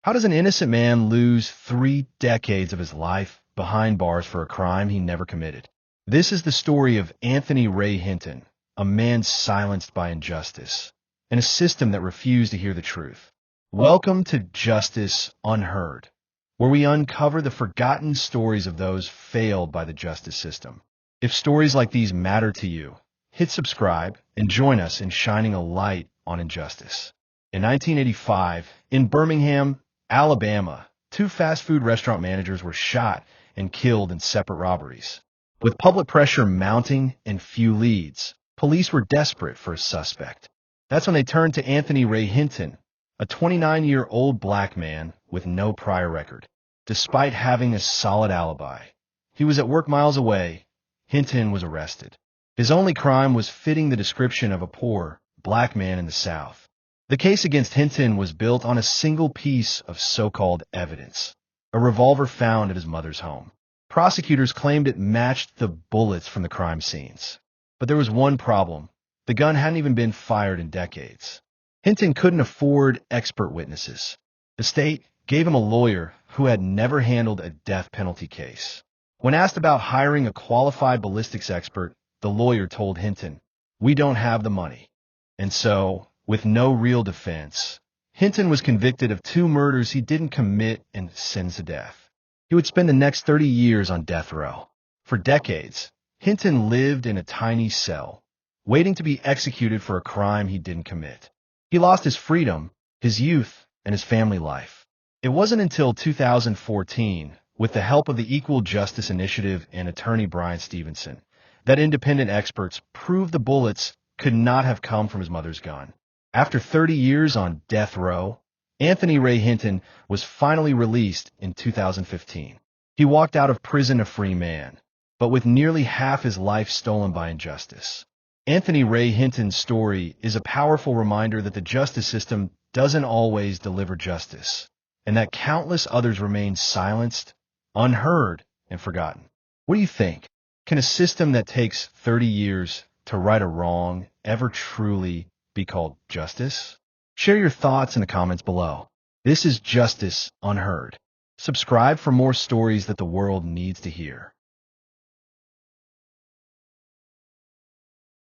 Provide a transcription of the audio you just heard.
How does an innocent man lose 3 decades of his life behind bars for a crime he never committed? This is the story of Anthony Ray Hinton, a man silenced by injustice, and a system that refused to hear the truth. Welcome to Justice Unheard, where we uncover the forgotten stories of those failed by the justice system. If stories like these matter to you, hit subscribe and join us in shining a light on injustice. In 1985, in Birmingham, Alabama, two fast food restaurant managers were shot and killed in separate robberies. With public pressure mounting and few leads, police were desperate for a suspect. That's when they turned to Anthony Ray Hinton, a 29-year-old black man with no prior record. Despite having a solid alibi, he was at work miles away. Hinton was arrested. His only crime was fitting the description of a poor, black man in the South. The case against Hinton was built on a single piece of so-called evidence, a revolver found at his mother's home. Prosecutors claimed it matched the bullets from the crime scenes. But there was one problem. The gun hadn't even been fired in decades. Hinton couldn't afford expert witnesses. The state gave him a lawyer who had never handled a death penalty case. When asked about hiring a qualified ballistics expert, the lawyer told Hinton, "We don't have the money." And so, with no real defense, Hinton was convicted of 2 murders he didn't commit and sentenced to death. He would spend the next 30 years on death row. For decades, Hinton lived in a tiny cell, waiting to be executed for a crime he didn't commit. He lost his freedom, his youth, and his family life. It wasn't until 2014, with the help of the Equal Justice Initiative and attorney Brian Stevenson, that independent experts proved the bullets could not have come from his mother's gun. After 30 years on death row, Anthony Ray Hinton was finally released in 2015. He walked out of prison a free man, but with nearly half his life stolen by injustice. Anthony Ray Hinton's story is a powerful reminder that the justice system doesn't always deliver justice, and that countless others remain silenced, unheard, and forgotten. What do you think? Can a system that takes 30 years to right a wrong ever truly be called justice? Share your thoughts in the comments below. This is Justice Unheard. Subscribe for more stories that the world needs to hear.